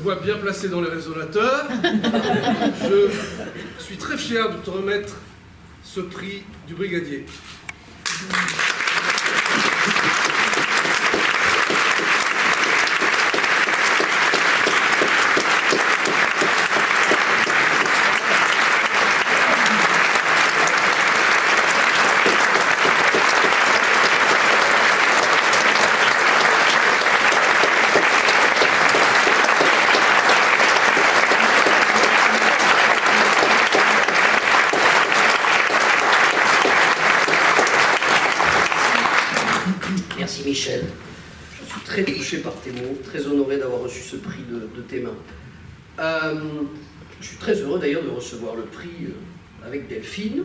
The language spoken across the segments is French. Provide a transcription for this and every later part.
vois bien placé dans les résonateurs. Je suis très fier de te remettre ce prix du brigadier. Merci Michel. Je suis très touché par tes mots, très honoré d'avoir reçu ce prix de tes mains. Je suis très heureux d'ailleurs de recevoir le prix avec Delphine.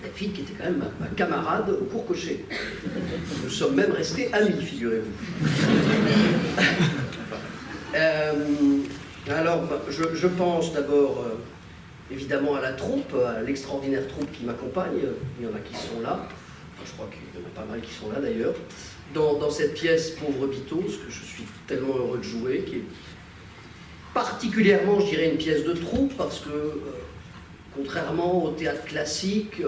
Delphine qui était quand même ma camarade au cours Cochet. Nous sommes même restés amis, figurez-vous. Alors, je pense d'abord évidemment à la troupe, à l'extraordinaire troupe qui m'accompagne. Il y en a qui sont là. Je crois qu'il y en a pas mal qui sont là d'ailleurs, dans cette pièce Pauvre Bitos, que je suis tellement heureux de jouer, qui est particulièrement, je dirais, une pièce de troupe, parce que, contrairement au théâtre classique,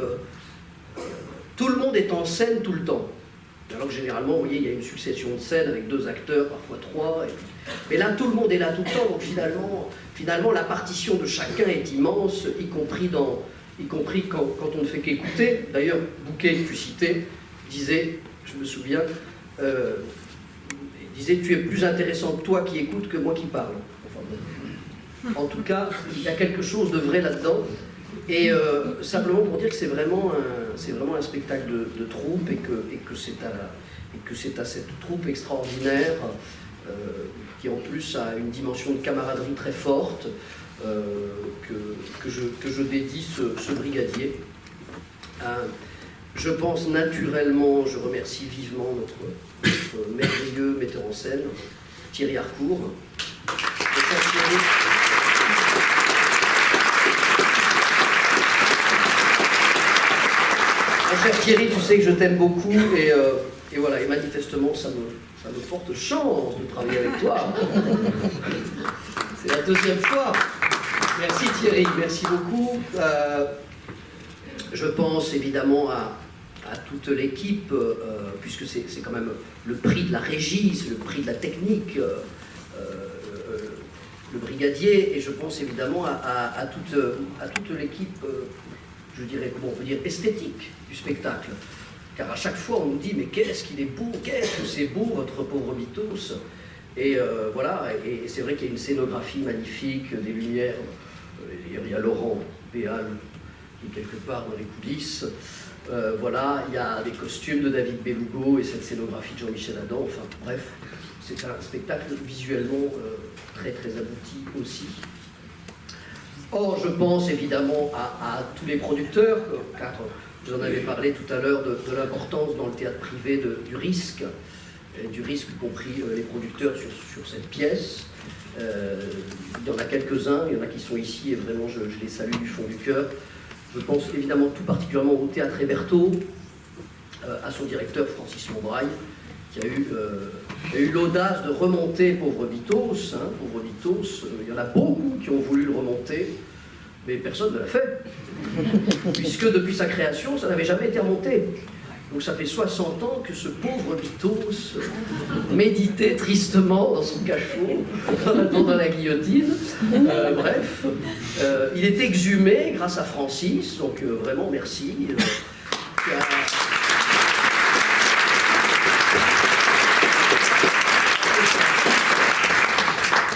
tout le monde est en scène tout le temps. Alors que généralement, vous voyez, il y a une succession de scènes avec 2 acteurs, parfois 3, mais là, tout le monde est là tout le temps, donc finalement la partition de chacun est immense, y compris quand on ne fait qu'écouter. D'ailleurs, Bouquet, que tu citais, disait, je me souviens, disait « Tu es plus intéressant que toi qui écoutes que moi qui parle ». Enfin, bon. En tout cas, il y a quelque chose de vrai là-dedans. Et simplement pour dire que c'est vraiment un spectacle de troupe et que c'est à cette troupe extraordinaire qui en plus a une dimension de camaraderie très forte, que je dédie ce brigadier. Je pense naturellement, je remercie vivement notre merveilleux metteur en scène, Thierry Harcourt. Mon cher Thierry, tu sais que je t'aime beaucoup et voilà, et manifestement ça me porte chance de travailler avec toi. C'est la 2e fois. Merci Thierry, merci beaucoup. Je pense évidemment à toute l'équipe, puisque c'est quand même le prix de la régie, c'est le prix de la technique, le brigadier, et je pense évidemment à toute l'équipe, je dirais, comment on peut dire, esthétique du spectacle. Car à chaque fois on nous dit, mais qu'est-ce qu'il est beau, qu'est-ce que c'est beau votre pauvre Bitos. Et voilà, et c'est vrai qu'il y a une scénographie magnifique, des lumières. Il y a Laurent Béal qui est quelque part dans les coulisses. Voilà, il y a des costumes de David Belugo et cette scénographie de Jean-Michel Adam. Enfin, bref, c'est un spectacle visuellement très très abouti aussi. Or, je pense évidemment à tous les producteurs, car vous en avez parlé tout à l'heure de l'importance dans le théâtre privé du risque compris les producteurs sur cette pièce. Il y en a quelques-uns, il y en a qui sont ici et vraiment je les salue du fond du cœur. Je pense évidemment tout particulièrement au Théâtre Hébertot, à son directeur Francis Monbraille, qui a eu l'audace de remonter Pauvre Bitos. Pauvre Bitos, il y en a beaucoup qui ont voulu le remonter, mais personne ne l'a fait, puisque depuis sa création, ça n'avait jamais été remonté. Donc ça fait 60 ans que ce pauvre Bitos méditait tristement dans son cachot en attendant la guillotine. Bref, il est exhumé grâce à Francis, donc vraiment merci.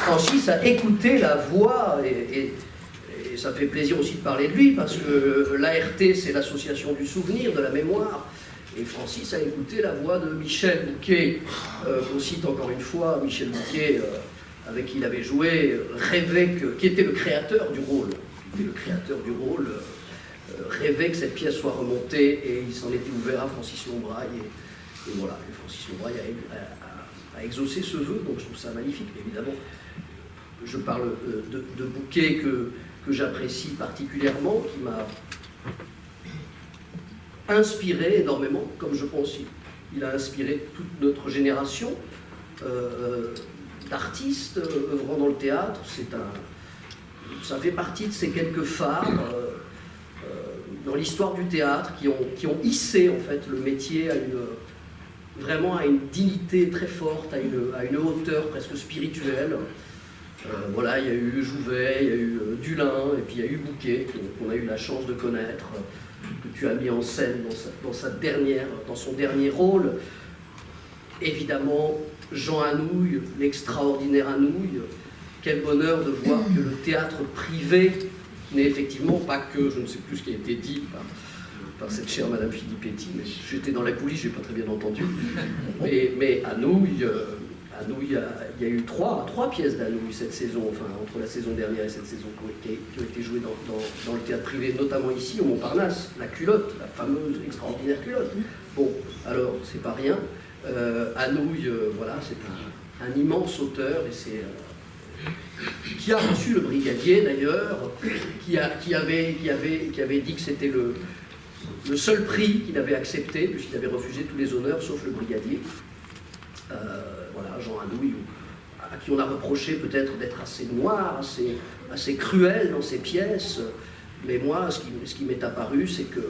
Francis a écouté la voix et ça me fait plaisir aussi de parler de lui parce que l'ART c'est l'association du souvenir, de la mémoire. Et Francis a écouté la voix de Michel Bouquet, qu'on cite encore une fois, Michel Bouquet, avec qui il avait joué, qui était le créateur du rôle, rêvait que cette pièce soit remontée, et il s'en était ouvert à Francis Monbraille, et voilà, et Francis Monbraille a exaucé ce vœu, donc je trouve ça magnifique. Évidemment, je parle de Bouquet que j'apprécie particulièrement, qui m'a inspiré énormément, comme je pense il a inspiré toute notre génération, d'artistes œuvrant dans le théâtre. Ça fait partie de ces quelques phares dans l'histoire du théâtre qui ont hissé en fait le métier vraiment à une dignité très forte, à une hauteur presque spirituelle. Voilà, il y a eu Jouvet, il y a eu Dulin, et puis il y a eu Bouquet, qu'on a eu la chance de connaître, que tu as mis en scène dans son dernier rôle. Évidemment, Jean Anouilh, l'extraordinaire Anouilh. Quel bonheur de voir que le théâtre privé n'est effectivement pas que, je ne sais plus ce qui a été dit par cette chère Madame Filippetti, mais j'étais dans la coulisse, je n'ai pas très bien entendu. Mais Anouilh, il y a eu trois pièces d'Anouilh cette saison, enfin entre la saison dernière et cette saison, qui ont été jouées dans le théâtre privé, notamment ici au Montparnasse, la culotte, la fameuse extraordinaire culotte. Bon, alors c'est pas rien. Anouilh, voilà, c'est un immense auteur, et c'est qui a reçu le brigadier d'ailleurs, qui avait dit que c'était le seul prix qu'il avait accepté, puisqu'il avait refusé tous les honneurs sauf le brigadier. Voilà, Jean Anouilh, à qui on a reproché peut-être d'être assez noir, assez cruel dans ses pièces, mais moi, ce qui m'est apparu, c'est que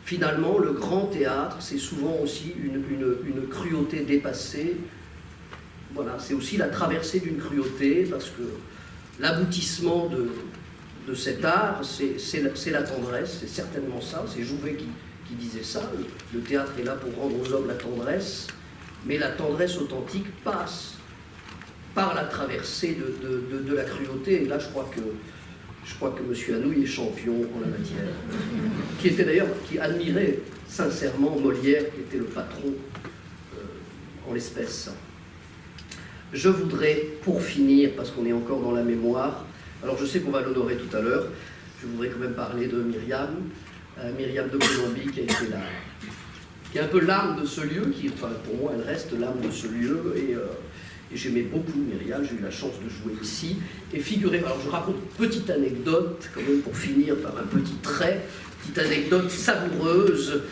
finalement, le grand théâtre, c'est souvent aussi une cruauté dépassée. Voilà, c'est aussi la traversée d'une cruauté, parce que l'aboutissement de cet art, c'est la tendresse, c'est certainement ça, c'est Jouvet qui disait ça, le théâtre est là pour rendre aux hommes la tendresse, mais la tendresse authentique passe par la traversée de la cruauté, et là je crois que M. Anouilh est champion en la matière, qui admirait sincèrement Molière, qui était le patron en l'espèce. Je voudrais, pour finir, parce qu'on est encore dans la mémoire, alors je sais qu'on va l'honorer tout à l'heure, je voudrais quand même parler de Myriam de Colombie, qui est un peu l'âme de ce lieu, enfin pour moi elle reste l'âme de ce lieu, et j'aimais beaucoup Myriam, j'ai eu la chance de jouer ici, et figurez-vous, alors je raconte une petite anecdote, quand même pour finir par un petit trait, petite anecdote savoureuse,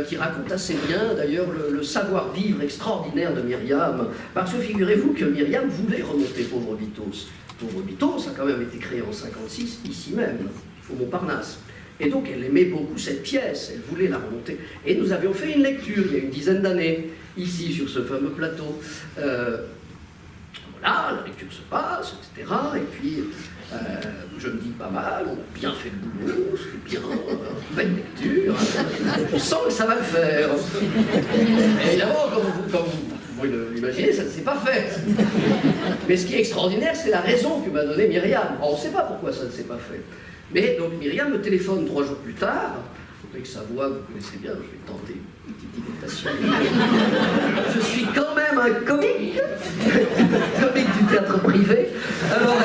qui raconte assez bien d'ailleurs le savoir-vivre extraordinaire de Myriam, parce que figurez-vous que Myriam voulait remonter Pauvre Bitos. Pauvre Bitos a quand même été créé en 1956, ici même, au Montparnasse. Et donc elle aimait beaucoup cette pièce, elle voulait la remonter. Et nous avions fait une lecture il y a une dizaine d'années, ici sur ce fameux plateau. Voilà, la lecture se passe, etc. Et puis je me dis pas mal, on a bien fait le boulot, c'est bien, belle lecture, je sens que ça va le faire. Et évidemment, comme vous pouvez l'imaginer, ça ne s'est pas fait. Mais ce qui est extraordinaire, c'est la raison que m'a donnée Myriam. Alors, on ne sait pas pourquoi ça ne s'est pas fait. Mais donc Myriam me téléphone 3 jours plus tard, avec sa voix, vous connaissez bien, je vais tenter une petite imitation. Je suis quand même un comique du théâtre privé. Alors,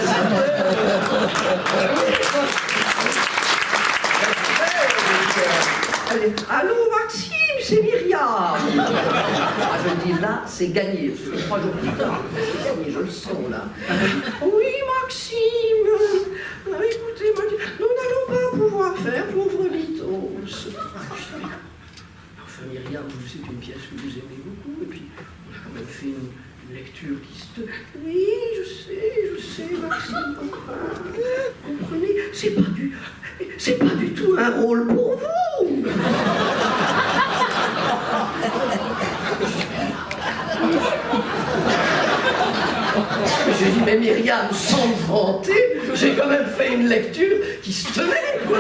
elle dit, allô Maxime, c'est Myriam. Je me dis, là, c'est gagné. 3 jours plus tard, c'est gagné, je le sens là. Oui, Maxime. Écoutez, nous n'allons pas pouvoir faire Pauvre Bitos. Enfin, Myriam, c'est une pièce que vous aimez beaucoup, et puis on a quand même fait une lecture qui se... Oui, je sais, Maxime, comprenez, c'est pas du tout un rôle pour vous. J'ai dit, mais Myriam, sans me vanter, j'ai quand même fait une lecture qui se tenait, quoi.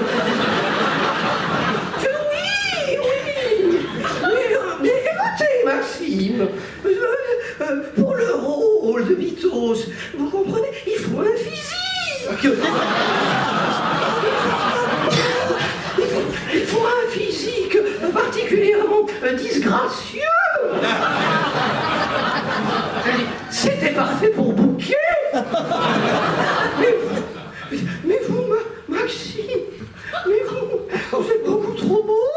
Que oui, mais écoutez, Maxime, pour le rôle de Bitos, vous comprenez, il faut un physique. Il faut un physique particulièrement disgracieux. C'était parfait pour Bouquet. Mais vous, Maxime, mais vous êtes beaucoup trop beau.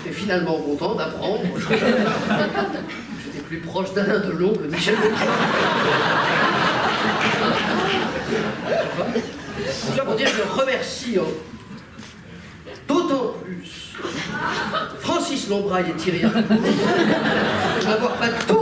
J'étais finalement content d'apprendre. J'étais plus proche d'Alain Delon que Michel Bouquet. Pour dire que je remercie d'autant plus Francis Lombraille et Thierry Arnaud d'avoir pas tout